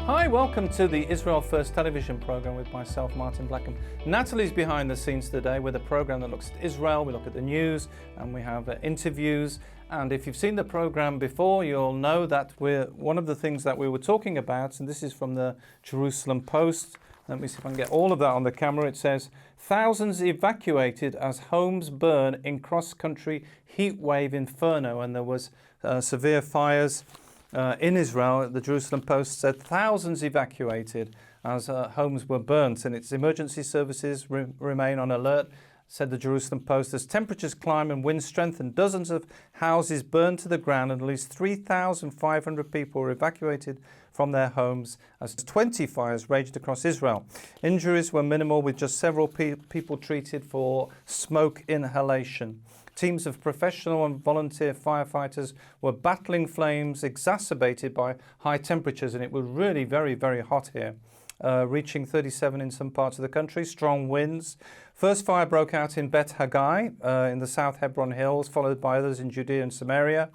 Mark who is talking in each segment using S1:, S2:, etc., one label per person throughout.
S1: Hi, welcome to the Israel First television program with myself, Martin Blackham. Natalie's behind the scenes today with a program that looks at Israel. We look at the news and we have interviews. And if you've seen the program before, you'll know that one of the things that we were talking about, and this is from the Jerusalem Post. Let me see if I can get all of that on the camera. It says, thousands evacuated as homes burn in cross-country heatwave inferno. And there was severe fires in Israel. The Jerusalem Post said thousands evacuated as homes were burnt, and its emergency services remain on alert, said the Jerusalem Post. As temperatures climb and winds strengthen, dozens of houses burned to the ground and at least 3,500 people were evacuated from their homes as 20 fires raged across Israel. Injuries were minimal, with just several people treated for smoke inhalation. Teams of professional and volunteer firefighters were battling flames exacerbated by high temperatures, and it was really very, very hot here, reaching 37 in some parts of the country, strong winds. First fire broke out in Bet Haggai in the South Hebron Hills, followed by others in Judea and Samaria.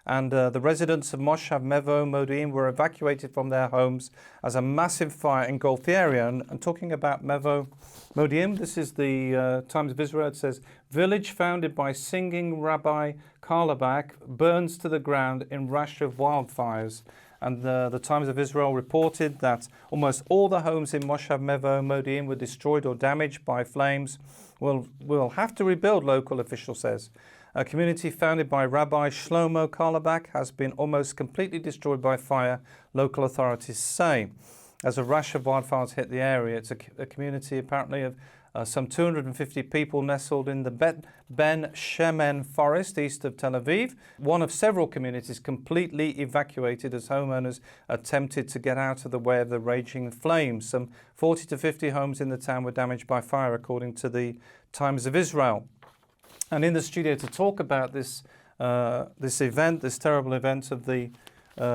S1: And the residents of Moshav Mevo, Modi'in, were evacuated from their homes as a massive fire engulfed the area. And talking about Mevo, Modi'in, this is the Times of Israel. It says, village founded by singing Rabbi Carlebach burns to the ground in rash of wildfires. And the Times of Israel reported that almost all the homes in Moshav Mevo, Modi'in were destroyed or damaged by flames. We'll have to rebuild, local official says. A community founded by Rabbi Shlomo Carlebach has been almost completely destroyed by fire, local authorities say. As a rash of wildfires hit the area, it's a community apparently of some 250 people nestled in the Ben Shemen forest east of Tel Aviv. One of several communities completely evacuated as homeowners attempted to get out of the way of the raging flames. Some 40 to 50 homes in the town were damaged by fire, according to the Times of Israel. And in the studio to talk about this event, this terrible event of the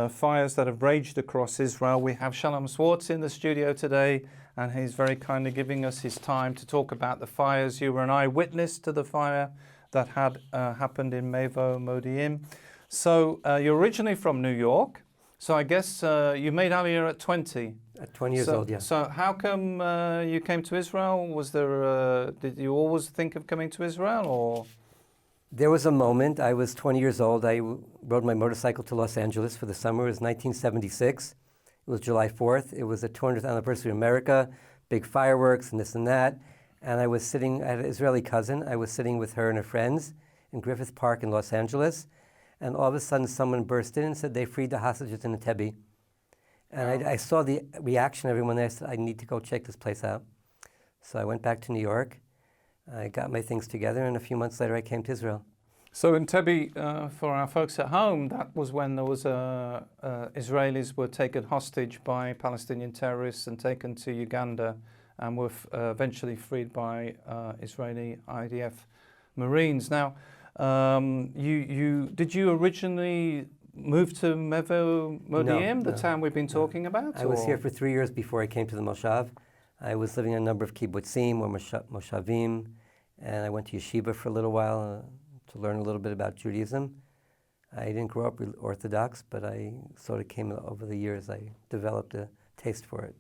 S1: fires that have raged across Israel, we have Shalom Swartz in the studio today, and he's very kindly giving us his time to talk about the fires. You were an eyewitness to the fire that had happened in Mevo, Modi'in. So you're originally from New York, so I guess you made Aliyah at 20.
S2: At 20 years old, yeah.
S1: So how come you came to Israel? Was there? Did you always think of coming to Israel, or?
S2: There was a moment. I was 20 years old. I rode my motorcycle to Los Angeles for the summer. It was 1976. It was July 4th. It was the 200th anniversary of America, big fireworks and this and that. And I was sitting, I had an Israeli cousin. I was sitting with her and her friends in Griffith Park in Los Angeles. And all of a sudden someone burst in and said they freed the hostages in Entebbe. And I saw the reaction of everyone there. I said, I need to go check this place out. So I went back to New York. I got my things together, and a few months later I came to Israel.
S1: So Entebbe, for our folks at home, that was when there was Israelis were taken hostage by Palestinian terrorists and taken to Uganda, and were eventually freed by Israeli IDF Marines. Now, did you originally move to Mevo, Modi'in, the town we've been talking about?
S2: I was here for 3 years before I came to the Moshav. I was living in a number of kibbutzim or moshavim, and I went to yeshiva for a little while to learn a little bit about Judaism. I didn't grow up Orthodox, but I sort of came over the years. I developed a taste for it.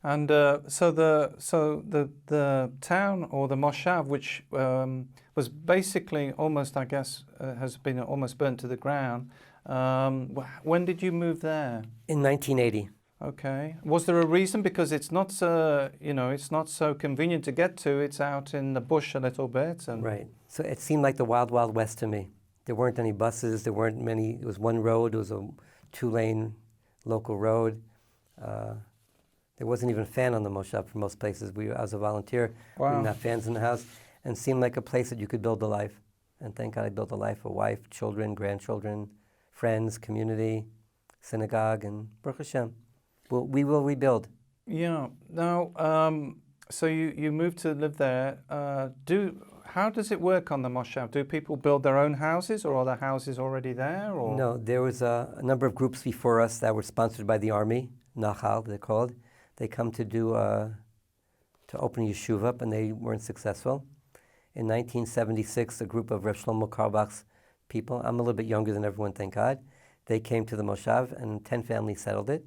S1: And so the town, or the Moshav, which was basically almost, I guess, has been almost burnt to the ground. When did you move there?
S2: In 1980.
S1: Okay. Was there a reason? Because it's not, it's not so convenient to get to. It's out in the bush a little bit. And
S2: right. So it seemed like the wild, wild west to me. There weren't any buses. There weren't many. It was one road. It was a 2-lane local road. There wasn't even a fan on the Moshav for most places. I was a volunteer.
S1: Wow.
S2: We didn't have fans in the house. And it seemed like a place that you could build a life. And thank God I built a life, a wife, children, grandchildren, friends, community, synagogue, and Baruch Hashem. We will rebuild.
S1: Yeah. Now, so you moved to live there. How does it work on the Moshav? Do people build their own houses, or are the houses already there? Or?
S2: No, there was a number of groups before us that were sponsored by the army, Nachal, they're called. They come to open yeshuva up, and they weren't successful. In 1976, a group of Rav Shlomo Carlebach's people, I'm a little bit younger than everyone, thank God, they came to the Moshav, and 10 families settled it.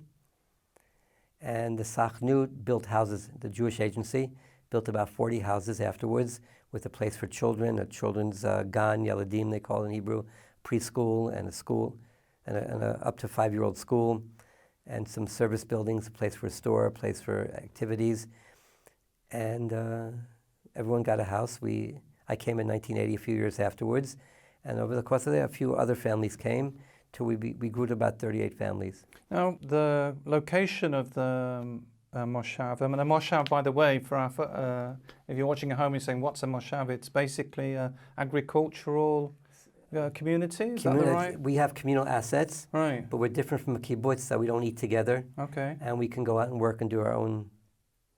S2: And the Sachnut built houses. The Jewish agency built about 40 houses afterwards with a place for children, a children's gan, yeladim they call it in Hebrew, preschool and a school, and a up to 5-year-old school, and some service buildings, a place for a store, a place for activities. And everyone got a house. I came in 1980, a few years afterwards, and over the course of that, a few other families came, till we grew to about 38 families.
S1: Now, the location of the moshav, a moshav, by the way, for our, if you're watching at home, you're saying, what's a moshav? It's basically an agricultural community, is that right?
S2: We have communal assets,
S1: right,
S2: but we're different from a kibbutz, that we don't eat together.
S1: Okay.
S2: And we can go out and work and do our own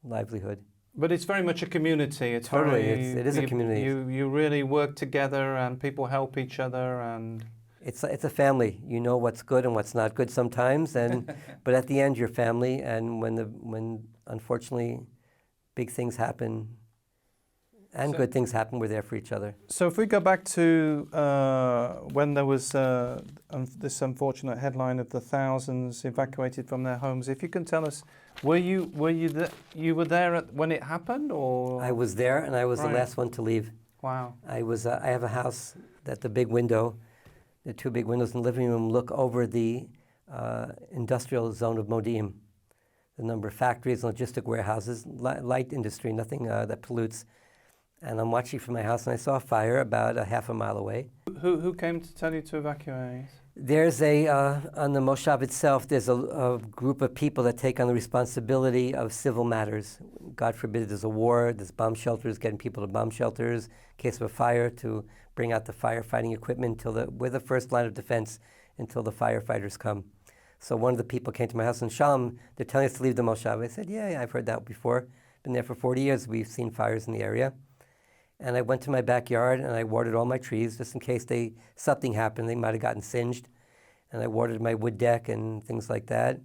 S2: livelihood.
S1: But it's very much a community. It's
S2: totally,
S1: very,
S2: it is a community.
S1: You really work together, and people help each other, and
S2: it's a family. You know what's good and what's not good sometimes, and but at the end you're family. And when unfortunately big things happen and good things happen, we're there for each other.
S1: So if we go back to when there was this unfortunate headline of the thousands evacuated from their homes, if you can tell us, were you there when it happened, or?
S2: I was there, and I was
S1: Right.
S2: the last one to leave.
S1: Wow.
S2: I have a house that the big window, the 2 big windows in the living room, look over the industrial zone of Modi'in. The number of factories, logistic warehouses, light industry, nothing that pollutes. And I'm watching from my house, and I saw a fire about a half a mile away.
S1: Who came to tell you to evacuate?
S2: There's on the moshav itself, there's a group of people that take on the responsibility of civil matters. God forbid there's a war, there's bomb shelters, getting people to bomb shelters, in case of a fire, to bring out the firefighting equipment we're the first line of defense until the firefighters come. So one of the people came to my house in Shalom, they're telling us to leave the moshav. I said, yeah, I've heard that before. Been there for 40 years, we've seen fires in the area. And I went to my backyard and I watered all my trees just in case something happened. They might have gotten singed. And I watered my wood deck and things like that.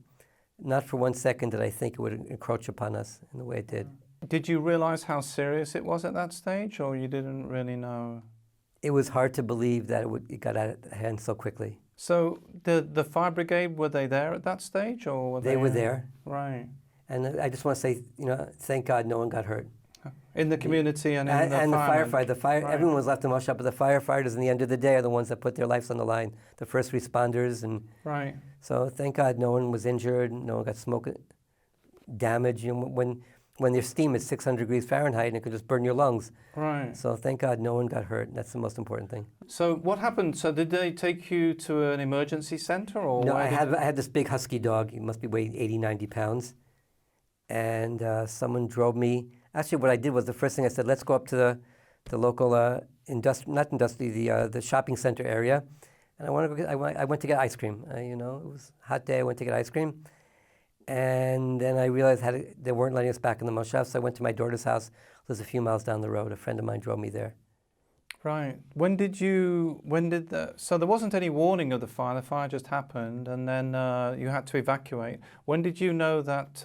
S2: Not for 1 second did I think it would encroach upon us in the way it did.
S1: Did you realize how serious it was at that stage, or you didn't really know?
S2: It was hard to believe that it got out of hand so quickly.
S1: So the fire brigade, were they there at that stage, or were
S2: they were there?
S1: Right.
S2: And I just want to say, thank God no one got hurt.
S1: In the community and in the
S2: firefighter.
S1: Right.
S2: Everyone was left in moshav, but the firefighters, in the end of the day, are the ones that put their lives on the line. The first responders, and
S1: right.
S2: So thank God no one was injured, no one got smoke damage. When there's steam, it's 600 degrees Fahrenheit, and it could just burn your lungs.
S1: Right.
S2: So thank God no one got hurt. That's the most important thing.
S1: So what happened? So did they take you to an emergency center, or?
S2: No, I had this big husky dog. He must be weighing 80, 90 pounds, and someone drove me. Actually, what I did was the first thing I said, let's go up to the local the shopping center area, and I went to get ice cream. It was a hot day. I went to get ice cream, and then I realized they weren't letting us back in the moshav, so I went to my daughter's house. It was a few miles down the road. A friend of mine drove me there.
S1: Right. So there wasn't any warning of the fire. The fire just happened, and then you had to evacuate. When did you know that?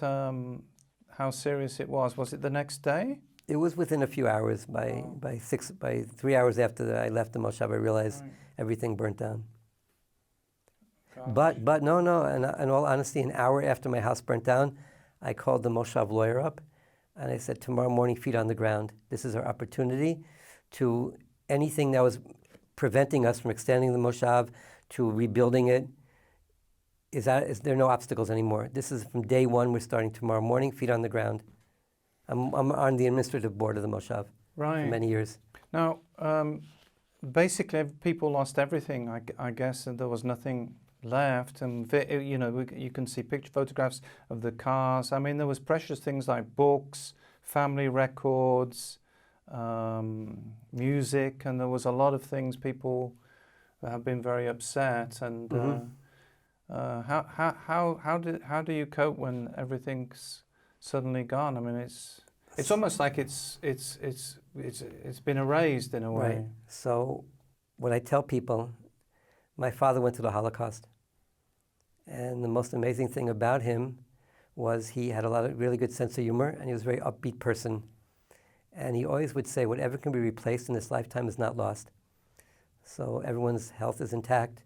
S1: How serious it was? Was it the next day?
S2: It was within a few hours. By 3 hours after I left the moshav, I realized everything burnt down.
S1: Gosh.
S2: But no. In all honesty, an hour after my house burnt down, I called the moshav lawyer up, and I said, tomorrow morning, feet on the ground. This is our opportunity to anything that was preventing us from extending the moshav to rebuilding it. Is there are no obstacles anymore? This is from day one. We're starting tomorrow morning, feet on the ground. I'm on the administrative board of the moshav for many years.
S1: Now, basically, people lost everything, I guess, and there was nothing left. And you can see photographs of the cars. I mean, there was precious things like books, family records, music, and there was a lot of things. People have been very upset, and.
S2: Mm-hmm.
S1: How do you cope when everything's suddenly gone? I mean, it's almost like it's been erased in a way.
S2: Right. So, what I tell people, my father went through the Holocaust, and the most amazing thing about him was he had a lot of really good sense of humor, and he was a very upbeat person, and he always would say, whatever can be replaced in this lifetime is not lost. So everyone's health is intact.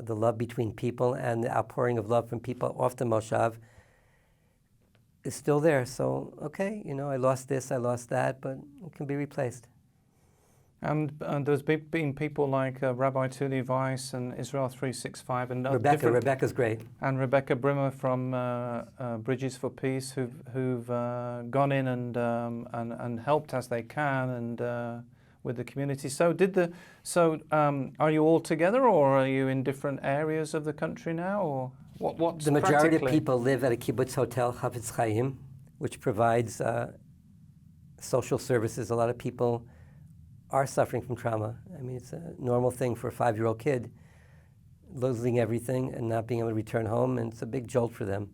S2: The love between people and the outpouring of love from people off the moshav is still there. So, okay, I lost this, I lost that, but it can be replaced.
S1: And there's been people like Rabbi Tuli Weiss and Israel 365 and
S2: Rebecca's great.
S1: And Rebecca Brimmer from Bridges for Peace who've gone in and helped as they can and with the community. So are you all together, or are you in different areas of the country now, or what's
S2: the majority of people live at a kibbutz hotel, Chafetz Chaim, which provides social services. A lot of people are suffering from trauma. I mean, it's a normal thing for a 5-year-old kid, losing everything and not being able to return home, and it's a big jolt for them.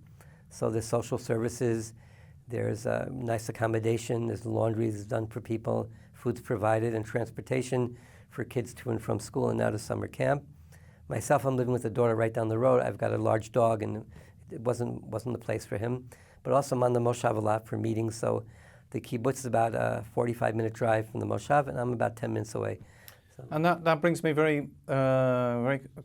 S2: So there's social services, there's nice accommodation, there's laundry that's done for people, food's provided, and transportation for kids to and from school and now to summer camp. Myself, I'm living with a daughter right down the road. I've got a large dog, and it wasn't the place for him. But also I'm on the Moshav a lot for meetings, so the kibbutz is about a 45-minute drive from the Moshav, and I'm about 10 minutes away. So.
S1: And that brings me very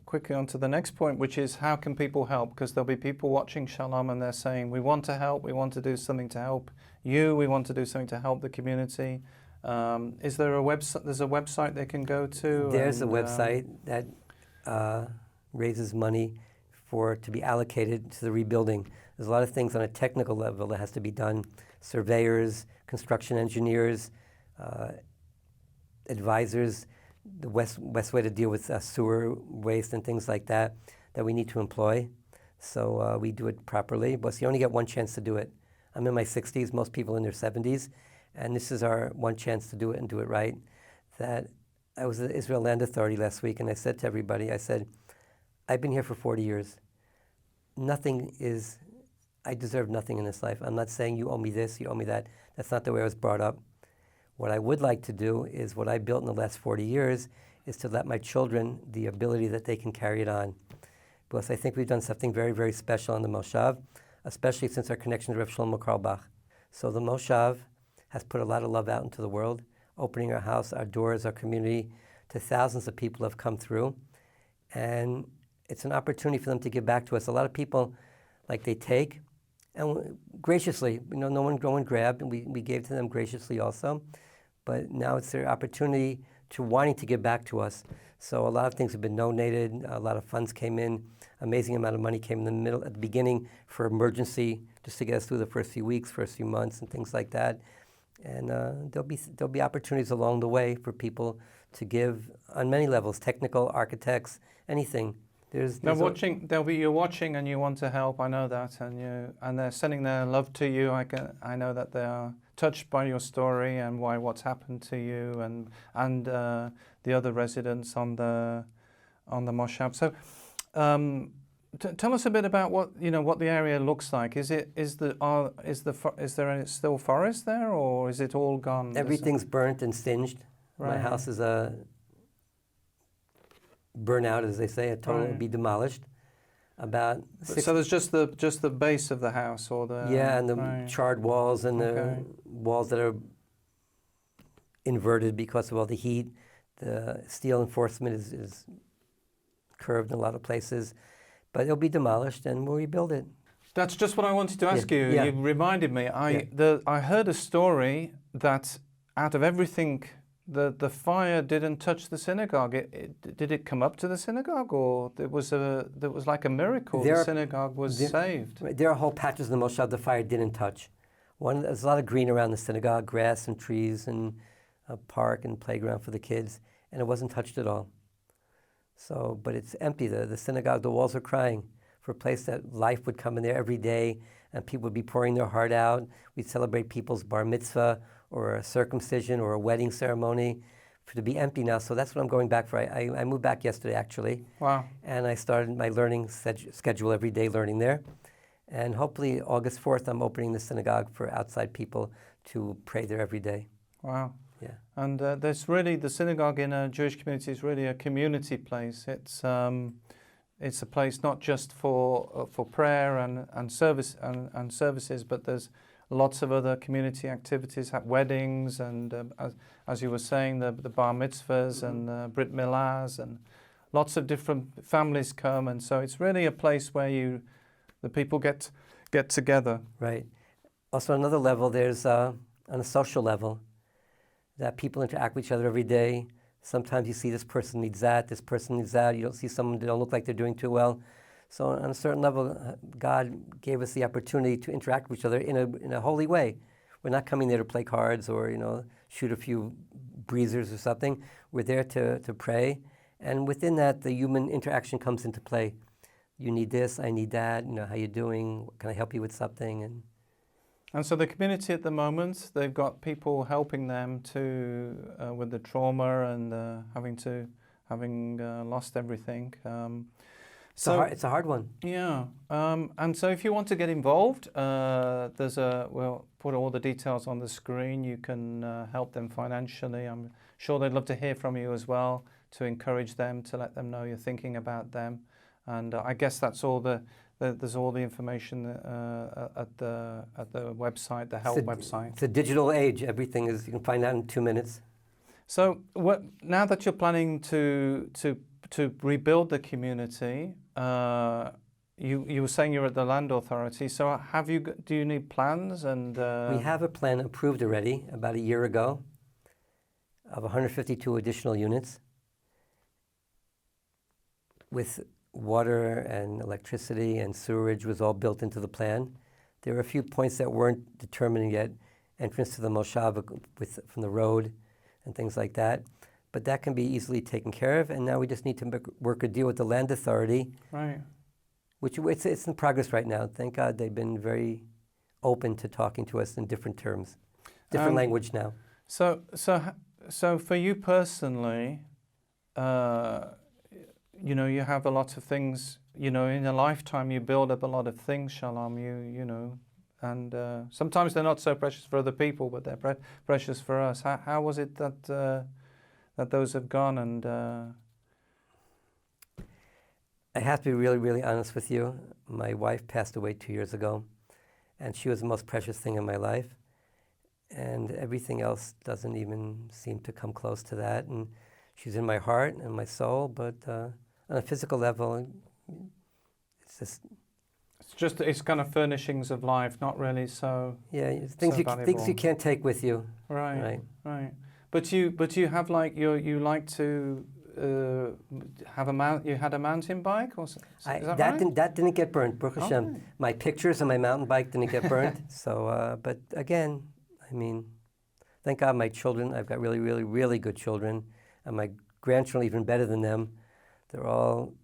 S1: quickly on to the next point, which is how can people help? Because there'll be people watching Shalom and they're saying, we want to help, we want to do something to help you, we want to do something to help the community. Is there a website? There's a website they can go to?
S2: There's a website that raises money to be allocated to the rebuilding. There's a lot of things on a technical level that has to be done. Surveyors, construction engineers, advisors, the best way to deal with sewer waste and things like that we need to employ. So we do it properly, but you only get one chance to do it. I'm in my 60s, most people in their 70s, and this is our one chance to do it and do it right. That I was at the Israel Land Authority last week, and I said to everybody, I said, I've been here for 40 years. I deserve nothing in this life. I'm not saying you owe me this, you owe me that. That's not the way I was brought up. What I would like to do is what I built in the last 40 years is to let my children the ability that they can carry it on. Because I think we've done something very, very special in the Moshav, especially since our connection to Rav Shlomo Karlbach. So the Moshav has put a lot of love out into the world, opening our house, our doors, our community to thousands of people who have come through. And it's an opportunity for them to give back to us. A lot of people, they take, and graciously, no one grabbed, and we gave to them graciously also. But now it's their opportunity to wanting to give back to us. So a lot of things have been donated, a lot of funds came in, amazing amount of money came in at the beginning for emergency, just to get us through the first few weeks, first few months, and things like that. And there'll be opportunities along the way for people to give on many levels, technical, architects, anything. You're watching and you want to help. I know that, and they're sending their love to you. I know that they are touched by your story and what's happened to you and the other residents on the Moshav. So, tell us a bit about what the area looks like. Is there still forest there, or is it all gone? Everything's burnt and singed. Right. My house is burn out, as they say, a total be demolished.
S1: So there's just the base of the house, or the
S2: and the charred walls and the walls that are inverted because of all the heat. The steel enforcement is curved in a lot of places, but it'll be demolished and we'll rebuild it.
S1: That's just what I wanted to ask you.
S2: Yeah.
S1: You reminded me. I heard a story that out of everything, the fire didn't touch the synagogue. Did it come up to the synagogue, or there was like a miracle? The synagogue was saved.
S2: There are whole patches of the Moshav the fire didn't touch. There's a lot of green around the synagogue, grass and trees and a park and playground for the kids, and it wasn't touched at all. So, but it's empty. The synagogue, the walls are crying for a place that life would come in there every day, and people would be pouring their heart out. We'd celebrate people's bar mitzvah, or a circumcision, or a wedding ceremony, to be empty now. So that's what I'm going back for. I moved back yesterday, actually.
S1: Wow.
S2: And I started my learning schedule every day, learning there. And hopefully August 4th, I'm opening the synagogue for outside people to pray there every day.
S1: Wow.
S2: Yeah.
S1: And there's really, the synagogue in a Jewish community is really a community place. It's a place not just for prayer and service and services, but there's lots of other community activities, weddings, and as you were saying, the bar mitzvahs and brit milahs, and lots of different families come, and so it's really a place where the people get together.
S2: Right. Also, on another level, there's on a social level that people interact with each other every day. Sometimes you see this person needs that, this person needs that. You don't see someone that don't look like they're doing too well. So on a certain level, God gave us the opportunity to interact with each other in a holy way. We're not coming there to play cards or shoot a few breezers or something. We're there to pray, and within that, the human interaction comes into play. You need this, I need that. How you doing? Can I help you with something?
S1: And so the community at the moment, they've got people helping them with the trauma and having lost everything.
S2: It's a hard one.
S1: Yeah. And so if you want to get involved, we'll put all the details on the screen. You can help them financially. I'm sure they'd love to hear from you as well, to encourage them, to let them know you're thinking about them. And I guess that's all there's all the information at the website, the help website.
S2: It's a digital age. Everything is, you can find out in 2 minutes.
S1: So now that you're planning to rebuild the community, you were saying you're at the land authority. So do you need plans? And
S2: we have a plan approved already about a year ago of 152 additional units with water and electricity and sewerage was all built into the plan. There were a few points that weren't determined yet, entrance to the moshav from the road and things like that. But that can be easily taken care of, and now we just need to work a deal with the land authority.
S1: Right.
S2: Which it's in progress right now. Thank God they've been very open to talking to us in different terms, different language now.
S1: So for you personally, you have a lot of things, in a lifetime you build up a lot of things, Shalom, and sometimes they're not so precious for other people, but they're precious for us. How was it that those have gone? And
S2: I have to be really, really honest with you. My wife passed away 2 years ago, and she was the most precious thing in my life. And everything else doesn't even seem to come close to that. And she's in my heart and my soul, but on a physical level, it's kind of furnishings of life, not really so. Yeah, things you can't take with you.
S1: Right. But you have you like to have you had a mountain bike, or
S2: that didn't get burnt. Baruch Hashem.
S1: Okay.
S2: My pictures on my mountain bike didn't get burnt. So, but again, thank God my children. I've got really, really, really good children, and my grandchildren even better than them. They're all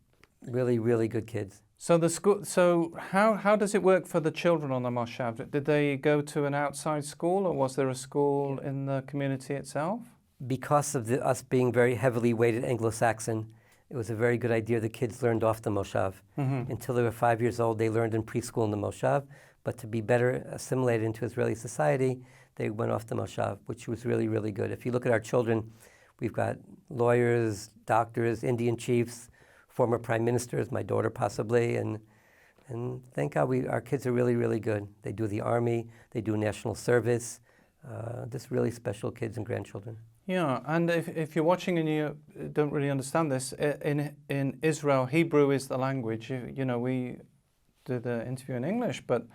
S2: really, really good kids.
S1: So the school. So how does it work for the children on the moshav? Did they go to an outside school, or was there a school in the community itself?
S2: Because of us being very heavily weighted Anglo-Saxon, it was a very good idea. The kids learned off the moshav. Mm-hmm. Until they were 5 years old, they learned in preschool in the moshav. But to be better assimilated into Israeli society, they went off the moshav, which was really, really good. If you look at our children, we've got lawyers, doctors, Indian chiefs, former prime ministers, my daughter possibly, and thank God our kids are really, really good. They do the army, they do national service, just really special kids and grandchildren.
S1: Yeah, and if you're watching and you don't really understand this, in Israel, Hebrew is the language. We do the interview in English, but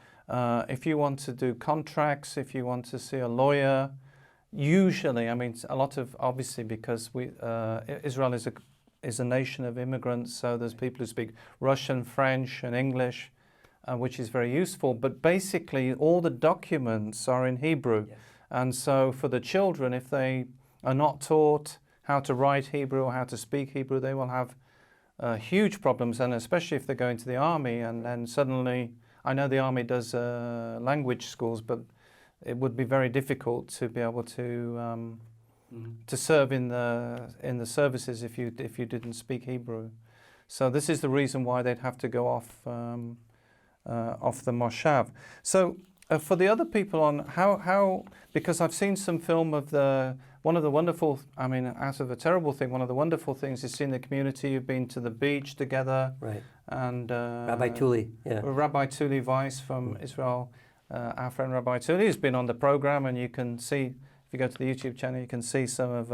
S1: if you want to do contracts, if you want to see a lawyer, usually, a lot of, obviously, because Israel is a nation of immigrants, so there's people who speak Russian, French, and English, which is very useful. But basically, all the documents are in Hebrew. Yes. And so for the children, if they are not taught how to write Hebrew or how to speak Hebrew, they will have huge problems, and especially if they go into the army, and then suddenly, I know the army does language schools, but it would be very difficult to be able to serve in the services if you didn't speak Hebrew. So this is the reason why they'd have to go off the moshav. So for the other people on how because I've seen some film of one of the wonderful, out of a terrible thing, one of the wonderful things is seeing the community. You've been to the beach together,
S2: right?
S1: And
S2: Rabbi Tuli,
S1: Rabbi Tuli Weiss from Israel. Our friend Rabbi Tuli has been on the program, and you can see, if you go to the YouTube channel, you can see some of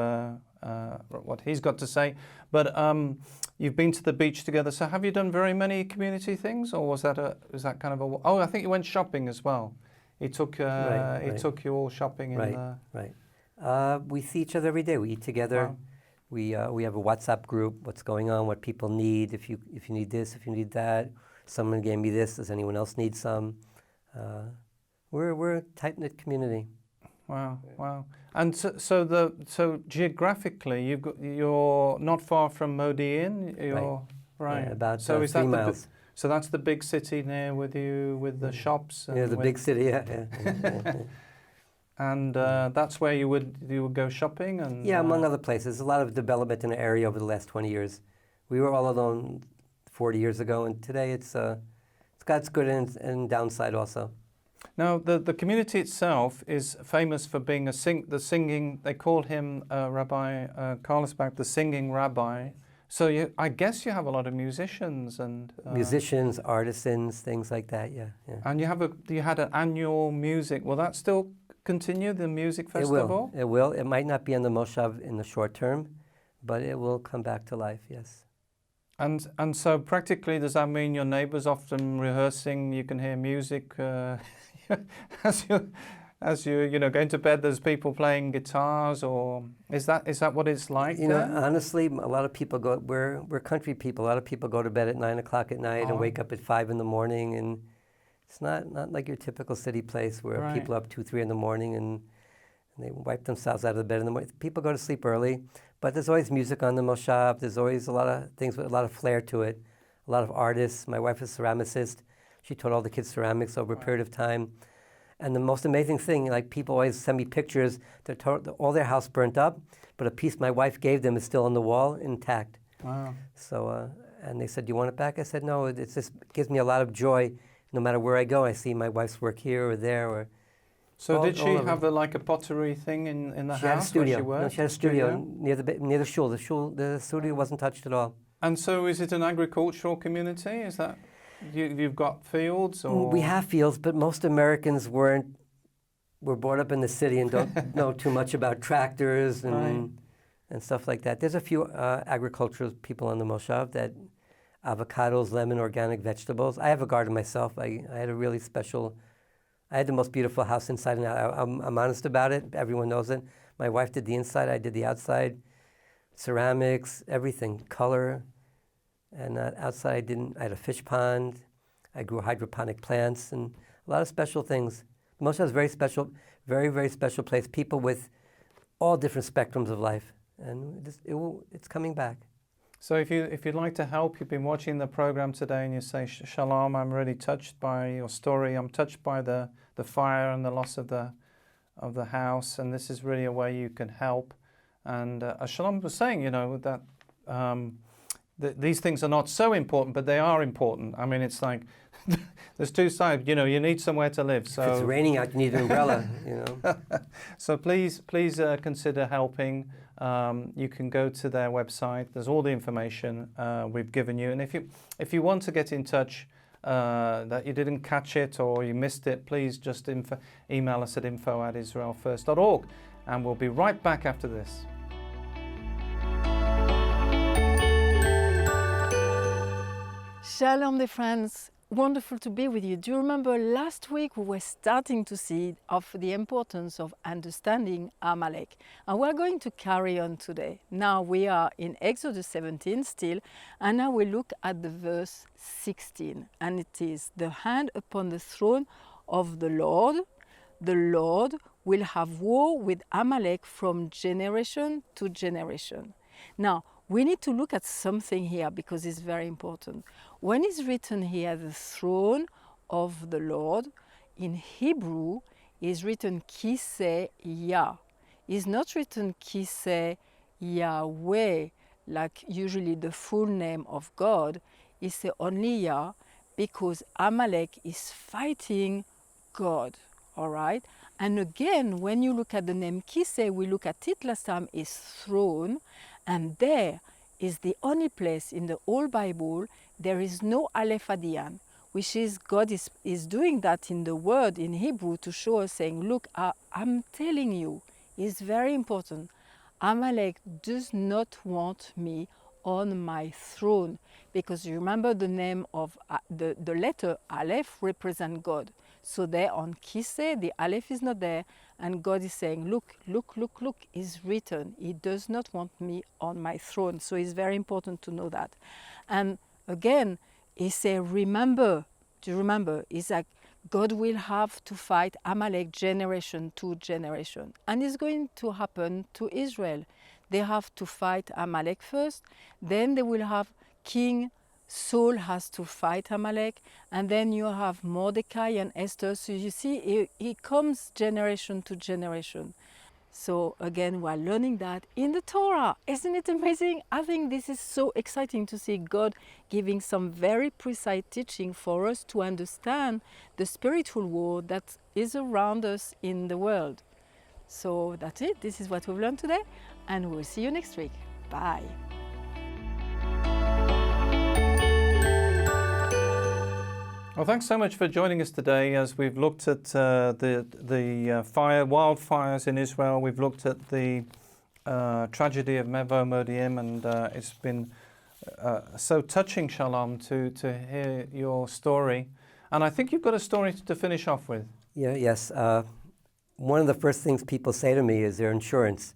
S1: what he's got to say. But you've been to the beach together. So have you done very many community things, or was that kind of a? Oh, I think you went shopping as well. he took
S2: Right.
S1: took you all shopping in the...
S2: Right. We see each other every day. We eat together.
S1: Wow.
S2: We have a WhatsApp group. What's going on? What people need? If you need this, if you need that. Someone gave me this. Does anyone else need some? We're a tight-knit community.
S1: Wow. And so geographically, you're not far from Modi'in. You're right.
S2: Yeah, about
S1: is
S2: 3
S1: that
S2: miles.
S1: So that's the big city near with you, with the shops. And
S2: Yeah, the big city. Yeah.
S1: And that's where you would go shopping and.
S2: Yeah, among other places. A lot of development in the area over the last 20 years. We were all alone 40 years ago, and today it's got its good and downside also.
S1: Now, the community itself is famous for being the singing. They called him Rabbi Carlsbach, the singing rabbi. So I guess you have a lot of musicians and
S2: musicians, artisans, things like that. Yeah.
S1: And you had an annual music. Will that still continue, the music festival?
S2: It will. It might not be on the Moshav in the short term, but it will come back to life. Yes.
S1: And so practically, does that mean your neighbors often rehearsing? You can hear music as you going to bed. There's people playing guitars, or is that what it's like?
S2: Honestly, a lot of people go. We're country people. A lot of people go to bed at 9 o'clock at night and wake up at 5 in the morning, and it's not like your typical city place where people are up 2, 3 in the morning and they wipe themselves out of the bed in the morning. People go to sleep early, but there's always music on the Moshav. There's always a lot of things with a lot of flair to it. A lot of artists. My wife is a ceramicist. She taught all the kids ceramics over a period of time. And the most amazing thing, like people always send me pictures, all their house burnt up, but a piece my wife gave them is still on the wall, intact.
S1: Wow.
S2: So, and they said, "Do you want it back?" I said, "No, it just gives me a lot of joy. No matter where I go, I see my wife's work here or there."
S1: So did she have a pottery thing in the house?
S2: She had a studio.
S1: Where she worked?
S2: No, she had a studio near the shul. The studio wasn't touched at all.
S1: And so is it an agricultural community? Is that... You've got fields, or
S2: we have fields, but most Americans were brought up in the city and don't know too much about tractors and stuff like that. There's a few agricultural people on the Moshav that avocados, lemon, organic vegetables. I have a garden myself. I had the most beautiful house inside and out. I'm honest about it. Everyone knows it. My wife did the inside. I did the outside. Ceramics, everything, color. And outside, I had a fish pond. I grew hydroponic plants and a lot of special things. Moshav is very special, very, very special place. People with all different spectrums of life, and it's coming back.
S1: So if you'd like to help, you've been watching the program today, and you say, "Shalom, I'm really touched by your story. I'm touched by the fire and the loss of the house, and this is really a way you can help." And as Shalom was saying, that. These things are not so important, but they are important. I mean, it's like there's two sides. You need somewhere to live. So
S2: if it's raining out, you need an umbrella.
S1: So please consider helping. You can go to their website. There's all the information we've given you. And if you want to get in touch, that you didn't catch it or you missed it, please just email us at info@israelfirst.org, and we'll be right back after this.
S3: Shalom, dear friends. Wonderful to be with you. Do you remember last week we were starting to see of the importance of understanding Amalek, and we're going to carry on today. Now we are in Exodus 17 still, and now we look at the verse 16, and it is the hand upon the throne of the Lord. The Lord will have war with Amalek from generation to generation. Now, we need to look at something here because it's very important. When it's written here, the throne of the Lord, in Hebrew is written Kiseh Yah. It's not written Kiseh Yahweh, like usually the full name of God. It's only Yah because Amalek is fighting God, all right? And again, when you look at the name Kiseh, we look at it last time, is throne. And there is the only place in the whole Bible there is no Aleph Adian, which is God is doing that in the word in Hebrew to show us, saying, look, I'm telling you, it's very important. Amalek does not want me on my throne. Because you remember the name of the letter Aleph represent God. So there on Kiseh, the Aleph is not there, and God is saying, look, look, look, look, is written. He does not want me on my throne. So it's very important to know that. And again, he said, remember, do you remember? It's like God will have to fight Amalek generation to generation. And it's going to happen to Israel. They have to fight Amalek first, then they will have King Saul has to fight Amalek, and then you have Mordecai and Esther. So you see, it comes generation to generation. So again, we're learning that in the Torah. Isn't it amazing? I think this is so exciting to see God giving some very precise teaching for us to understand the spiritual war that is around us in the world. So that's it. This is what we've learned today, and we'll see you next week. Bye.
S1: Well, thanks so much for joining us today as we've looked at the wildfires in Israel. We've looked at the tragedy of Mevo Modi'in, and it's been so touching, Shalom, to hear your story. And I think you've got a story to finish off with.
S2: Yes. One of the first things people say to me is their insurance.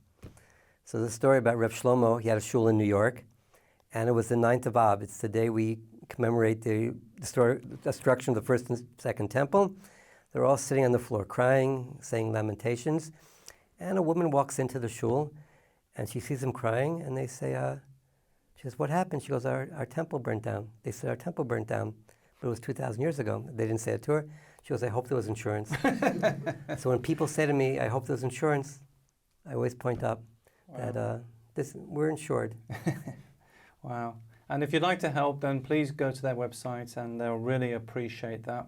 S2: So the story about Reb Shlomo, he had a shul in New York, and it was the 9th of Av. It's the day we commemorate the destruction of the first and second temple. They're all sitting on the floor crying, saying lamentations. And a woman walks into the shul, and she sees them crying, and they say, she says, what happened? She goes, our temple burnt down. They said, our temple burnt down, but it was 2,000 years ago. They didn't say it to her. She goes, I hope there was insurance. So when people say to me, I hope there's insurance, I always point out that we're insured.
S1: Wow. And if you'd like to help, then please go to their website, and they'll really appreciate that.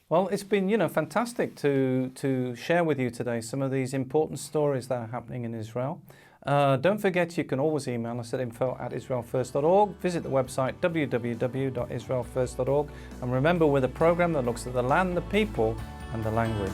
S1: Well, it's been, fantastic to share with you today some of these important stories that are happening in Israel. Don't forget, you can always email us at info@israelfirst.org. Visit the website www.israelfirst.org. And remember, we're the program that looks at the land, the people, and the language.